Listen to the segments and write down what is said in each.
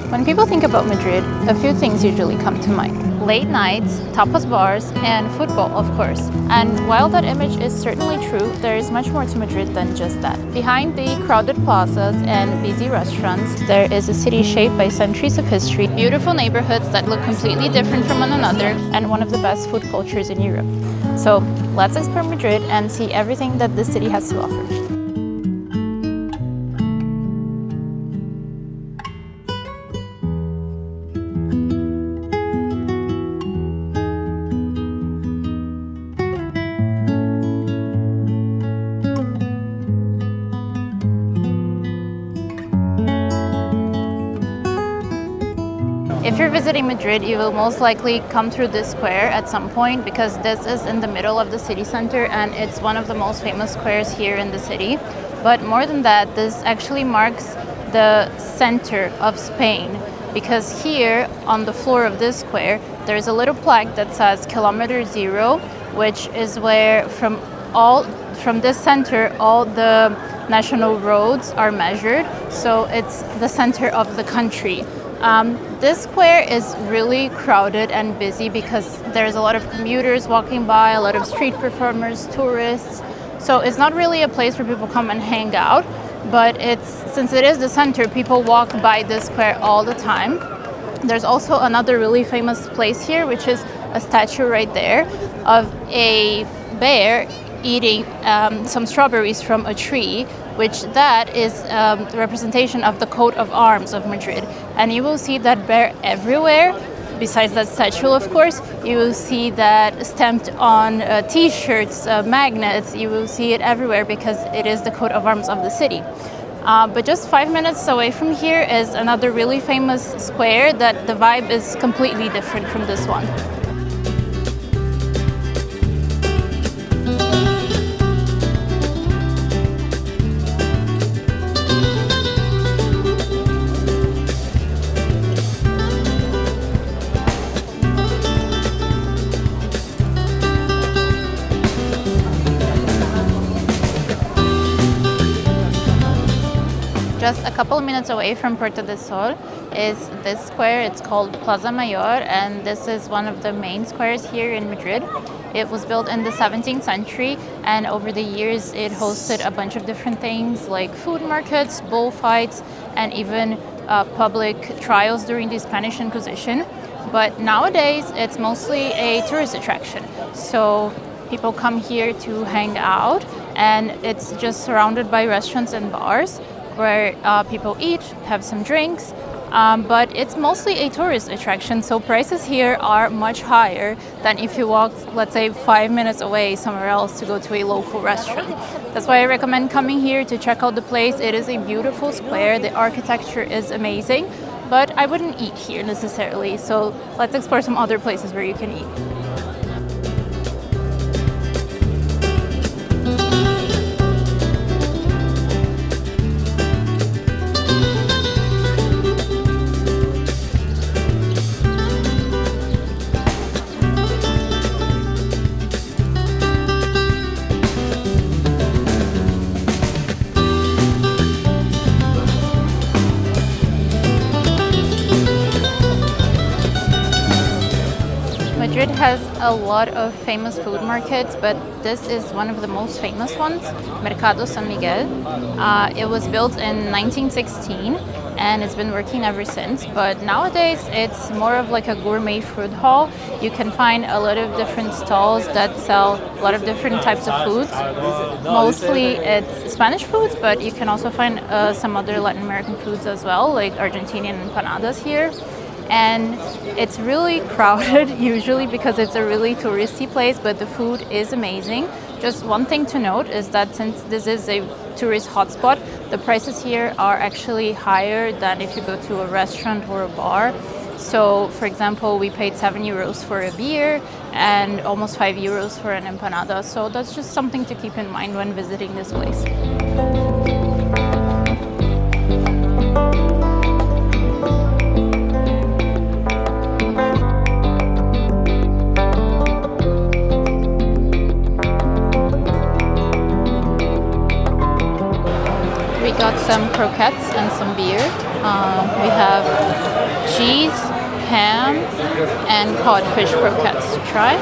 When people think about Madrid, a few things usually come to mind. Late nights, tapas bars, and football, of course. And while that image is certainly true, there is much more to Madrid than just that. Behind the crowded plazas and busy restaurants, there is a city shaped by centuries of history, beautiful neighborhoods that look completely different from one another, and one of the best food cultures in Europe. So let's explore Madrid and see everything that this city has to offer. If you're visiting Madrid, you will most likely come through this square at some point because this is in the middle of the city center and it's one of the most famous squares here in the city. But more than that, this actually marks the center of Spain because here on the floor of this square, there's a little plaque that says Kilometer Zero, which is where from this center, all the national roads are measured. So it's the center of the country. This square is really crowded and busy because there's a lot of commuters walking by, a lot of street performers, tourists. So it's not really a place where people come and hang out, but since it is the center, people walk by this square all the time. There's also another really famous place here, which is a statue right there of a bear eating some strawberries from a tree, which that is the representation of the coat of arms of Madrid. And you will see that bear everywhere, besides that statue, of course. You will see that stamped on t-shirts, magnets. You will see it everywhere because it is the coat of arms of the city. But just 5 minutes away from here is another really famous square that the vibe is completely different from this one. Just a couple of minutes away from Puerta del Sol is this square. It's called Plaza Mayor, and this is one of the main squares here in Madrid. It was built in the 17th century, and over the years it hosted a bunch of different things like food markets, bullfights, and even public trials during the Spanish Inquisition. But nowadays it's mostly a tourist attraction. So people come here to hang out, and it's just surrounded by restaurants and bars where people eat, have some drinks, but it's mostly a tourist attraction, so prices here are much higher than if you walk, let's say, 5 minutes away somewhere else to go to a local restaurant. That's why I recommend coming here to check out the place. It is a beautiful square, the architecture is amazing, but I wouldn't eat here necessarily, so let's explore some other places where you can eat. Madrid has a lot of famous food markets, but this is one of the most famous ones, Mercado de San Miguel. It was built in 1916 and it's been working ever since, but nowadays it's more of like a gourmet food hall. You can find a lot of different stalls that sell a lot of different types of foods. Mostly it's Spanish foods, but you can also find some other Latin American foods as well, like Argentinian empanadas here. And it's really crowded usually because it's a really touristy place, but the food is amazing. Just one thing to note is that since this is a tourist hotspot, the prices here are actually higher than if you go to a restaurant or a bar. So, for example, we paid €7 for a beer and almost €5 for an empanada. So that's just something to keep in mind when visiting this place. We got some croquettes and some beer. We have cheese, ham, and codfish croquettes to try.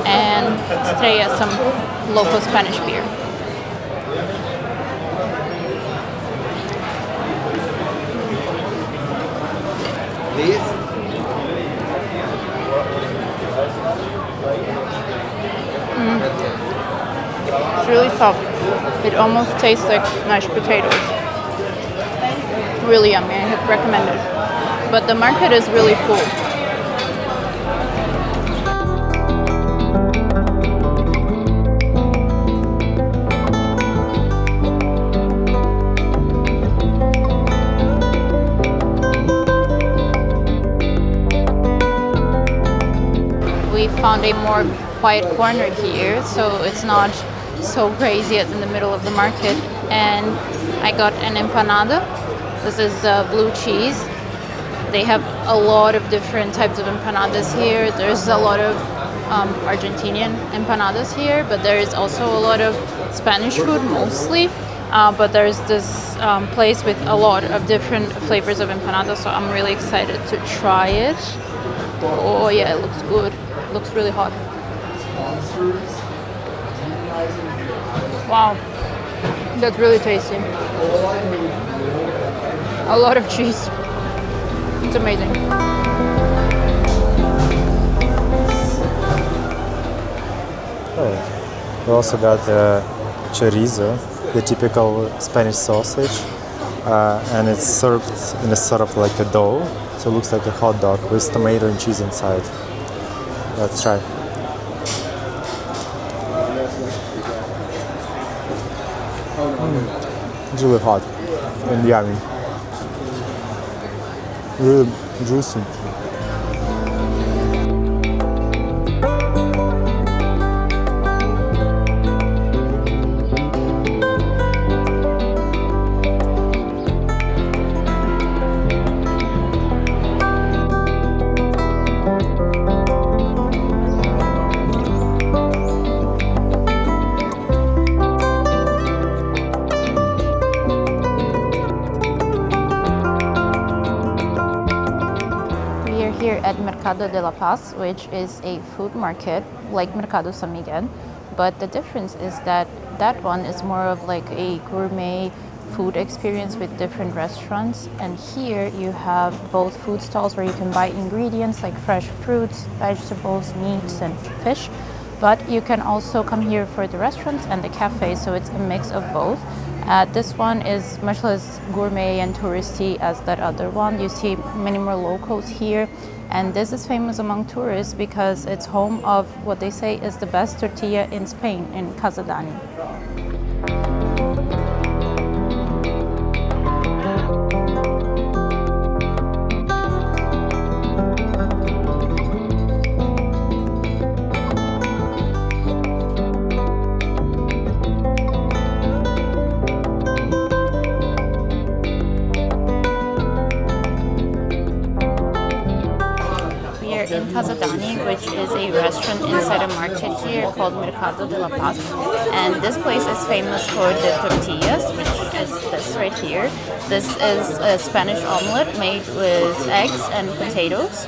And estrella, some local Spanish beer. It's really soft. It almost tastes like mashed potatoes. Really yummy. I recommend it. But the market is really full. We found a more quiet corner here, so it's not so crazy as in the middle of the market. And I got an empanada. This is blue cheese. They have a lot of different types of empanadas here. There's a lot of Argentinian empanadas here, but there is also a lot of Spanish food mostly. But there's this place with a lot of different flavors of empanadas, so I'm really excited to try it. Oh yeah, it looks good. It looks really hot. Wow, that's really tasty. A lot of cheese. It's amazing. Oh, we also got chorizo, the typical Spanish sausage, and it's served in a sort of like a dough, so it looks like a hot dog with tomato and cheese inside. Let's try. It's really hot and yummy. Really juicy. At Mercado de la Paz, which is a food market like Mercado San Miguel, but the difference is that that one is more of like a gourmet food experience with different restaurants, and here you have both food stalls where you can buy ingredients like fresh fruits, vegetables, meats, and fish, but you can also come here for the restaurants and the cafe, so it's a mix of both. This one is much less gourmet and touristy as that other one. You see many more locals here, and this is famous among tourists because it's home of what they say is the best tortilla in Spain, in Casa Dani. In Casa Dani, which is a restaurant inside a market here called Mercado de la Paz, and this place is famous for the tortillas, which is this right here. This is a Spanish omelet made with eggs and potatoes,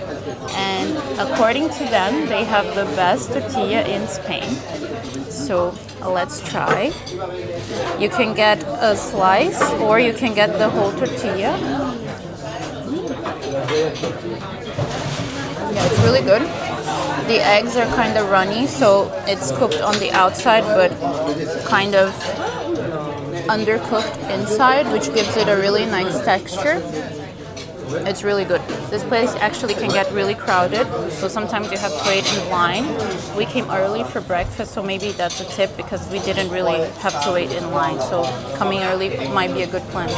and according to them, they have the best tortilla in Spain. So let's try. You can get a slice or you can get the whole tortilla. Yeah, it's really good. The eggs are kind of runny, so it's cooked on the outside but kind of undercooked inside, which gives it a really nice texture. It's really good. This place actually can get really crowded, so sometimes you have to wait in line. We came early for breakfast, so maybe that's a tip because we didn't really have to wait in line, so coming early might be a good plan.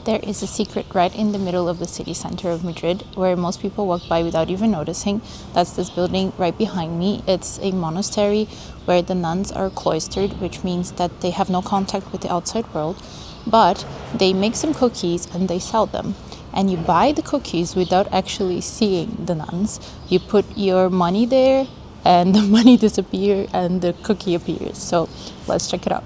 There is a secret right in the middle of the city center of Madrid where most people walk by without even noticing. That's this building right behind me. It's a monastery where the nuns are cloistered, which means that they have no contact with the outside world, but they make some cookies and they sell them. and you buy the cookies without actually seeing the nuns. You put your money there and the money disappears and the cookie appears. So let's check it out.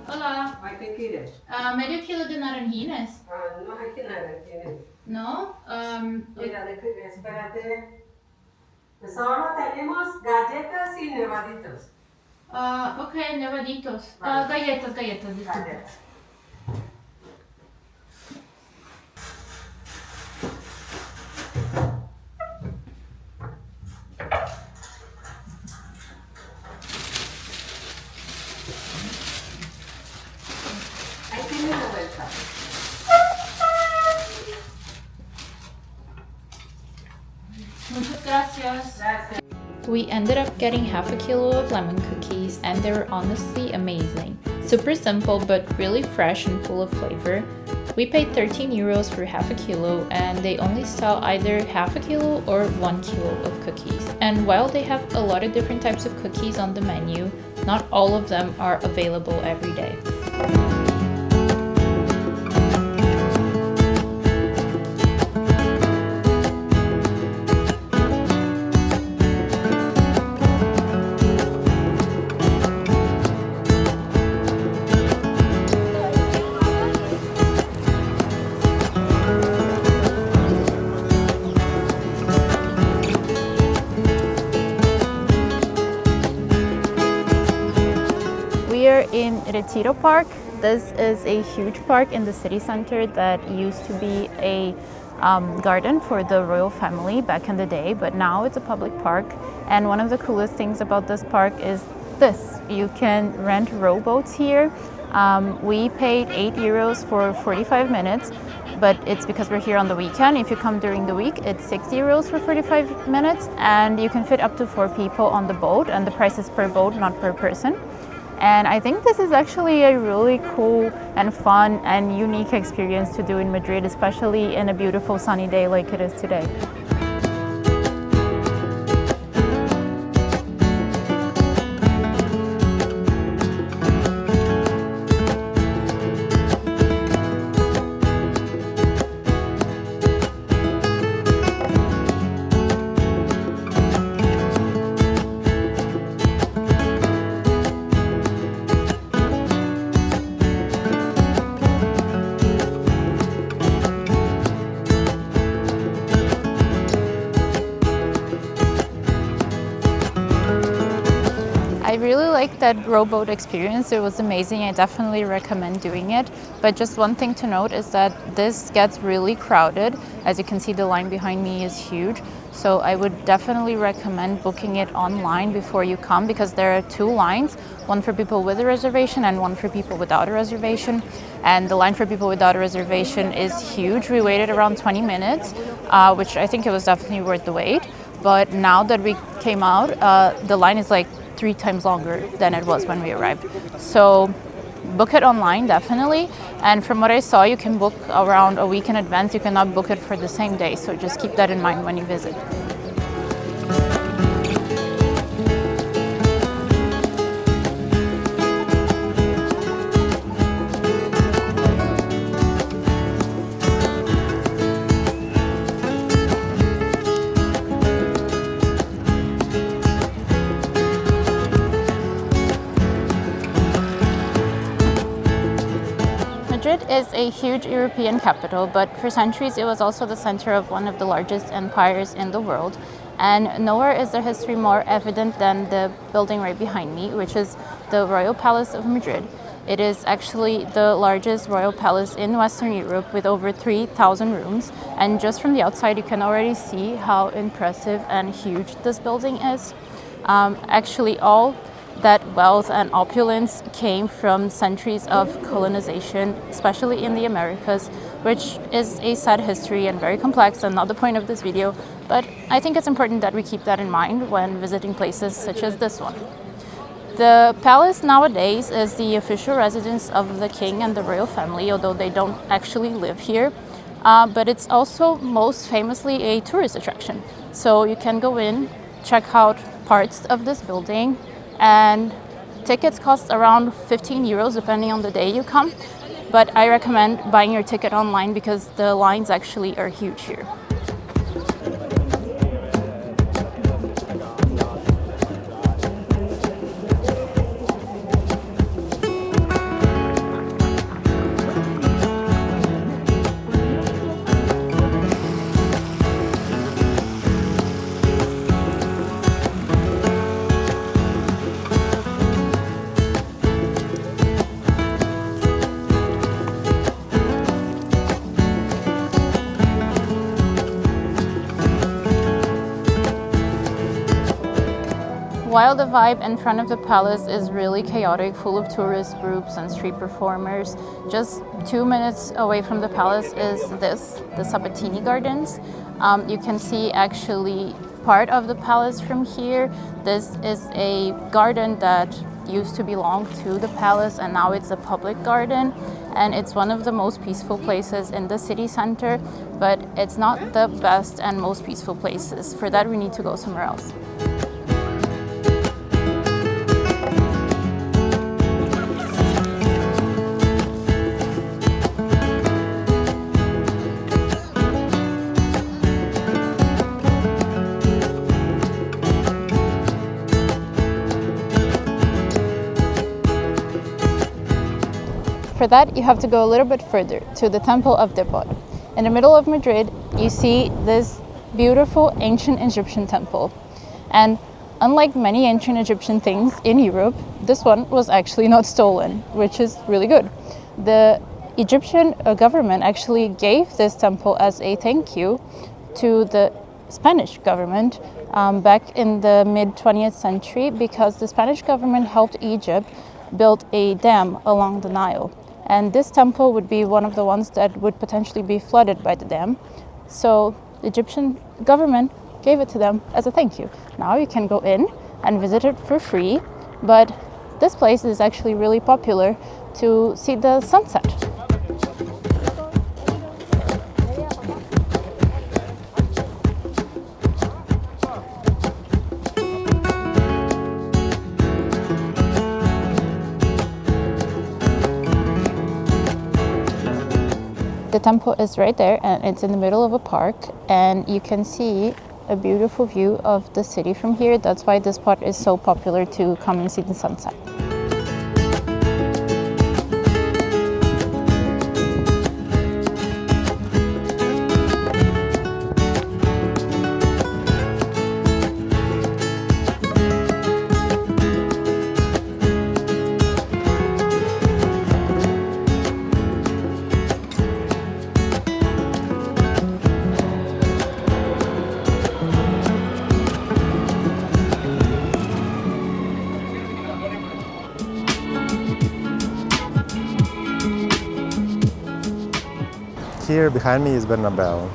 Hola. Ai, quem queres? Medio kilo de naranjines. No, aquí nada tiene. No? Mira, espérate. Pues ahora tenemos galletas y nevaditos. Ok, nevaditos. Vale. Galletas, disculpa. Galletas. Ahí tiene la vuelta. Muchas gracias. Gracias. We ended up getting half a kilo of lemon cookies and they were honestly amazing. Super simple but really fresh and full of flavor. We paid 13 euros for half a kilo and they only sell either half a kilo or 1 kilo of cookies. And while they have a lot of different types of cookies on the menu, not all of them are available every day. We are in Retiro Park. This is a huge park in the city center that used to be a garden for the royal family back in the day, but now it's a public park. And one of the coolest things about this park is this. You can rent rowboats here. We paid 8 euros for 45 minutes, but it's because we're here on the weekend. If you come during the week, it's 6 euros for 45 minutes, and you can fit up to 4 people on the boat, and the price is per boat, not per person. And I think this is actually a really cool and fun and unique experience to do in Madrid, especially in a beautiful sunny day like it is today. I really liked that rowboat experience. It was amazing. I definitely recommend doing it. But just one thing to note is that this gets really crowded. As you can see, the line behind me is huge. So I would definitely recommend booking it online before you come, because there are 2 lines, one for people with a reservation and one for people without a reservation. And the line for people without a reservation is huge. We waited around 20 minutes, which I think it was definitely worth the wait. But now that we came out, the line is like 3 times longer than it was when we arrived. So book it online, definitely. And from what I saw, you can book around a week in advance. You cannot book it for the same day. So just keep that in mind when you visit. Madrid is a huge European capital, but for centuries it was also the center of one of the largest empires in the world. And nowhere is the history more evident than the building right behind me, which is the Royal Palace of Madrid. It is actually the largest royal palace in Western Europe with over 3,000 rooms. And just from the outside, you can already see how impressive and huge this building is. Actually, all that wealth and opulence came from centuries of colonization, especially in the Americas, which is a sad history and very complex and not the point of this video. but I think it's important that we keep that in mind when visiting places such as this one. The palace nowadays is the official residence of the king and the royal family, although they don't actually live here. But it's also most famously a tourist attraction. So you can go in, check out parts of this building, and tickets cost around 15 euros depending on the day you come. But I recommend buying your ticket online because the lines actually are huge here. While the vibe in front of the palace is really chaotic, full of tourist groups and street performers, just 2 minutes away from the palace is the Sabatini Gardens. You can see actually part of the palace from here. This is a garden that used to belong to the palace and now it's a public garden, and it's one of the most peaceful places in the city center, but it's not the best and most peaceful places. For that we need to go somewhere else. For that, you have to go a little bit further to the Temple of Debod. In the middle of Madrid, you see this beautiful ancient Egyptian temple. And unlike many ancient Egyptian things in Europe, this one was actually not stolen, which is really good. The Egyptian government actually gave this temple as a thank you to the Spanish government back in the mid-20th century, because the Spanish government helped Egypt build a dam along the Nile. And this temple would be one of the ones that would potentially be flooded by the dam. So the Egyptian government gave it to them as a thank you. Now you can go in and visit it for free, but this place is actually really popular to see the sunset. The temple is right there and it's in the middle of a park, and you can see a beautiful view of the city from here. That's why this spot is so popular to come and see the sunset. Here behind me is Bernabéu,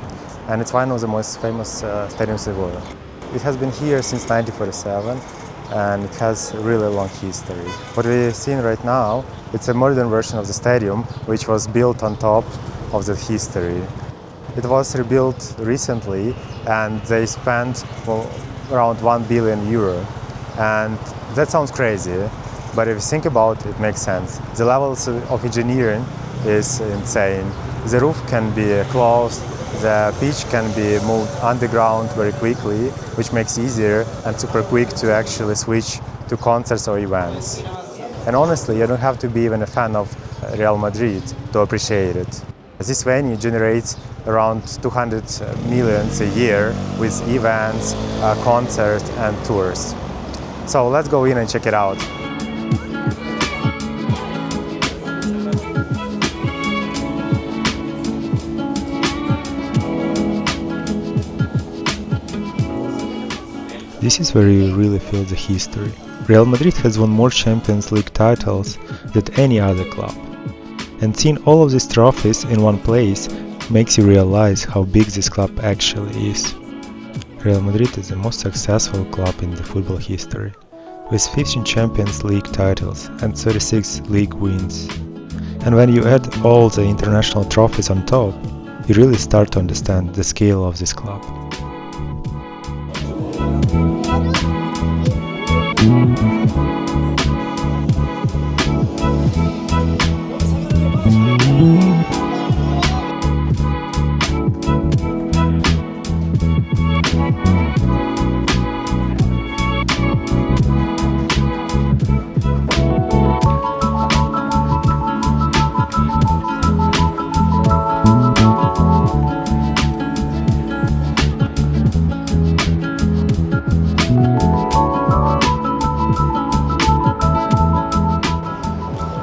and it's one of the most famous stadiums in the world. It has been here since 1947, and it has a really long history. What we're seeing right now, it's a modern version of the stadium, which was built on top of the history. It was rebuilt recently, and they spent around 1 billion euro. And that sounds crazy, but if you think about it, it makes sense. The levels of engineering is insane. The roof can be closed, the pitch can be moved underground very quickly, which makes it easier and super quick to actually switch to concerts or events. And honestly, you don't have to be even a fan of Real Madrid to appreciate it. This venue generates around 200 million a year with events, concerts and tours. So let's go in and check it out. This is where you really feel the history. Real Madrid has won more Champions League titles than any other club. And seeing all of these trophies in one place makes you realize how big this club actually is. Real Madrid is the most successful club in the football history, with 15 Champions League titles and 36 league wins. And when you add all the international trophies on top, you really start to understand the scale of this club.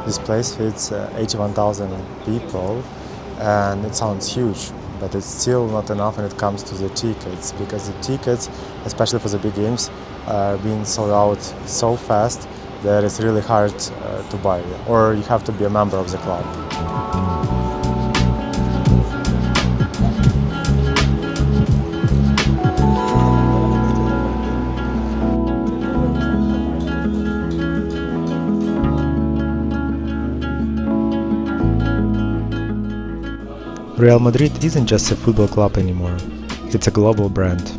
This place fits 81,000 people, and it sounds huge, but it's still not enough when it comes to the tickets, because the tickets, especially for the big games, are being sold out so fast that it's really hard to buy, or you have to be a member of the club. Real Madrid isn't just a football club anymore, it's a global brand.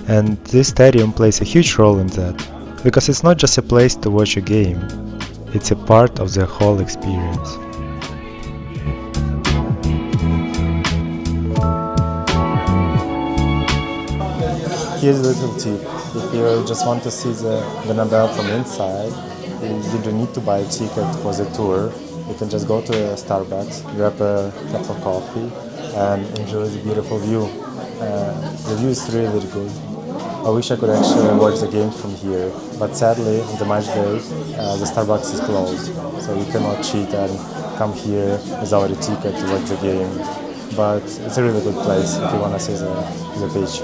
And this stadium plays a huge role in that, because it's not just a place to watch a game, it's a part of the whole experience. Here's a little tip. If you just want to see the Bernabéu from inside, you don't need to buy a ticket for the tour. You can just go to a Starbucks, grab a cup of coffee, and enjoy the beautiful view. The view is really, really good. I wish I could actually watch the game from here, but sadly, on the match day, the Starbucks is closed, so you cannot cheat and come here without a ticket to watch the game. But it's a really good place if you want to see the beach.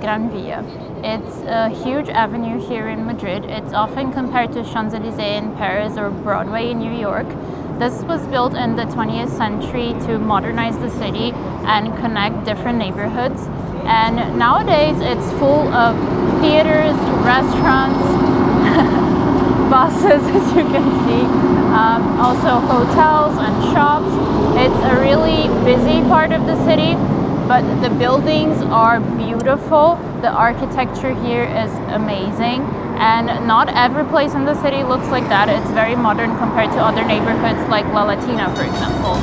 Gran Vía. It's a huge avenue here in Madrid. It's often compared to Champs-Élysées in Paris or Broadway in New York. This was built in the 20th century to modernize the city and connect different neighborhoods. And nowadays it's full of theaters, restaurants, buses, as you can see, also hotels and shops. It's a really busy part of the city, but the buildings are beautiful. The architecture here is amazing, and not every place in the city looks like that. It's very modern compared to other neighborhoods like La Latina, for example.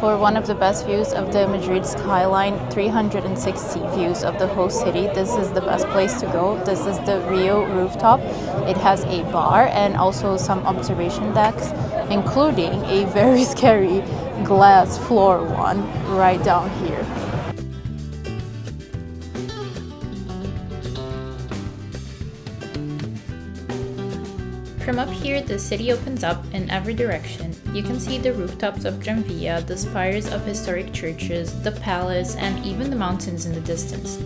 For one of the best views of the Madrid skyline, 360 views of the whole city, this is the best place to go. This is the Rio rooftop. It has a bar and also some observation decks, including a very scary glass floor one right down here. From up here, the city opens up in every direction. You can see the rooftops of Gran Vía, the spires of historic churches, the palace, and even the mountains in the distance.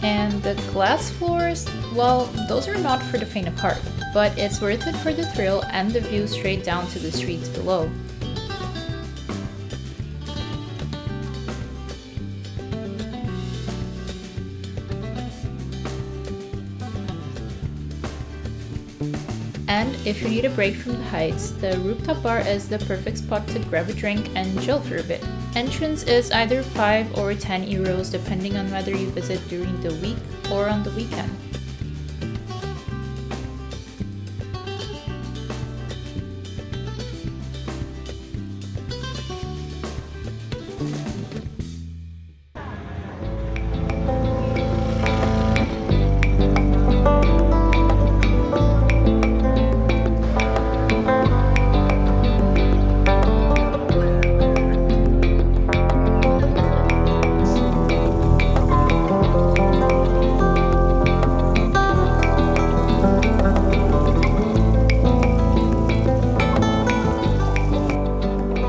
And the glass floors, well, those are not for the faint of heart, but it's worth it for the thrill and the view straight down to the streets below. And if you need a break from the heights, the rooftop bar is the perfect spot to grab a drink and chill for a bit. Entrance is either 5 or 10 euros depending on whether you visit during the week or on the weekend.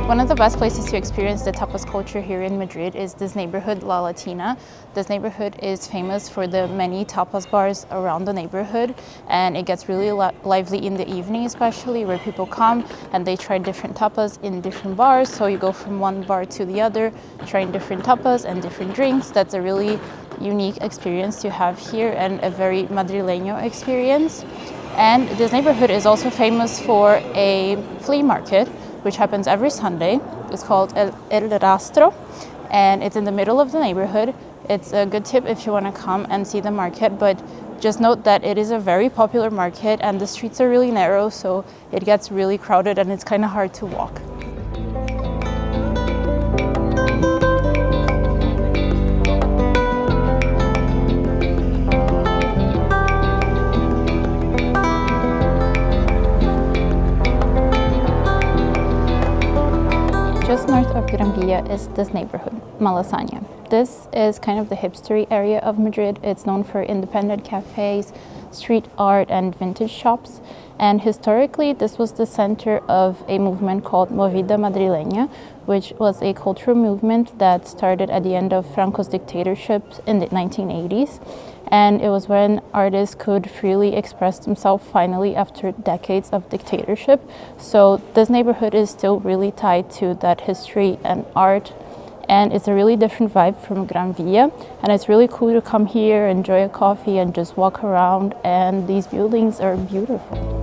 One of the best places to experience the tapas culture here in Madrid is this neighborhood, La Latina. This neighborhood is famous for the many tapas bars around the neighborhood, and it gets really lively in the evening especially, where people come and they try different tapas in different bars. So you go from one bar to the other, trying different tapas and different drinks. That's a really unique experience to have here and a very Madrileño experience. And this neighborhood is also famous for a flea market, which happens every Sunday. It's called El Rastro, and it's in the middle of the neighborhood. It's a good tip if you want to come and see the market, but just note that it is a very popular market and the streets are really narrow, so it gets really crowded and it's kind of hard to walk. Just north of Gran Vía is this neighborhood, Malasaña. This is kind of the hipstery area of Madrid. It's known for independent cafes, street art, and vintage shops. And historically, this was the center of a movement called Movida Madrileña, which was a cultural movement that started at the end of Franco's dictatorship in the 1980s. And it was when artists could freely express themselves finally after decades of dictatorship. So this neighborhood is still really tied to that history and art. And it's a really different vibe from Gran Vía. And it's really cool to come here, enjoy a coffee, and just walk around. And these buildings are beautiful.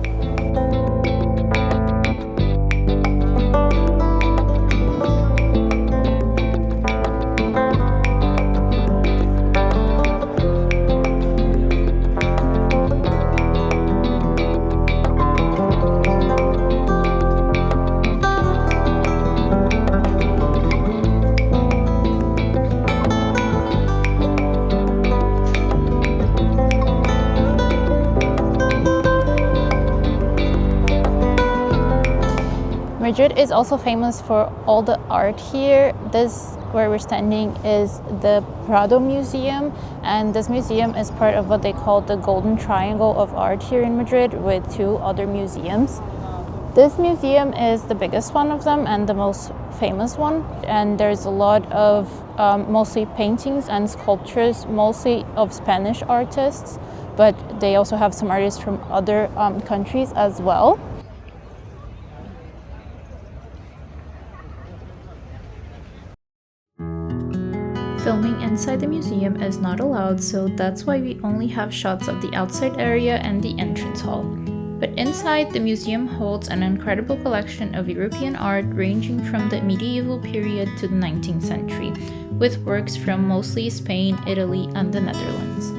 Madrid is also famous for all the art here. This, where we're standing, is the Prado Museum, and this museum is part of what they call the Golden Triangle of art here in Madrid, with 2 other museums. This museum is the biggest one of them and the most famous one, and there's a lot of mostly paintings and sculptures, mostly of Spanish artists, but they also have some artists from other countries as well. Filming inside the museum is not allowed, so that's why we only have shots of the outside area and the entrance hall. But inside, the museum holds an incredible collection of European art ranging from the medieval period to the 19th century, with works from mostly Spain, Italy, and the Netherlands.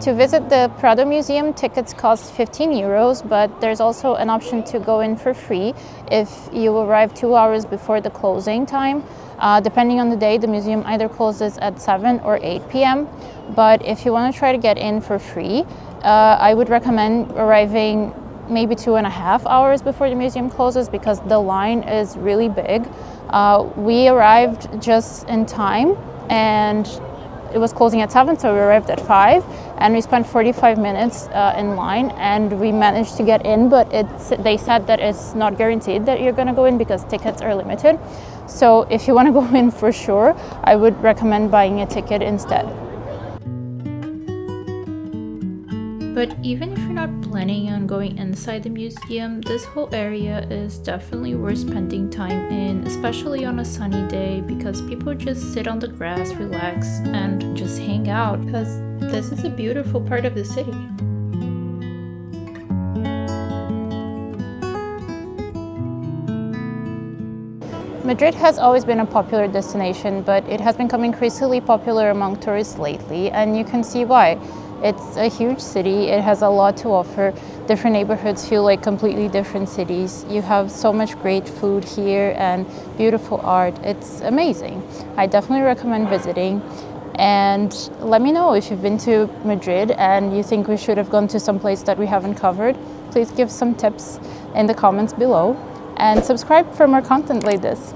To visit the Prado Museum, tickets cost 15 euros, but there's also an option to go in for free if you arrive 2 hours before the closing time. Depending on the day, the museum either closes at 7 or 8 p.m. But if you want to try to get in for free, I would recommend arriving maybe 2.5 hours before the museum closes, because the line is really big. We arrived just in time, and it was closing at 7, so we arrived at 5, and we spent 45 minutes in line, and we managed to get in, but they said that it's not guaranteed that you're going to go in because tickets are limited. So if you want to go in for sure, I would recommend buying a ticket instead. But even if you're not planning on going inside the museum, this whole area is definitely worth spending time in, especially on a sunny day, because people just sit on the grass, relax, and just hang out, because this is a beautiful part of the city. Madrid has always been a popular destination, but it has become increasingly popular among tourists lately, and you can see why. It's a huge city, it has a lot to offer. Different neighborhoods feel like completely different cities. You have so much great food here and beautiful art. It's amazing. I definitely recommend visiting. And let me know if you've been to Madrid and you think we should have gone to some place that we haven't covered. Please give some tips in the comments below and subscribe for more content like this.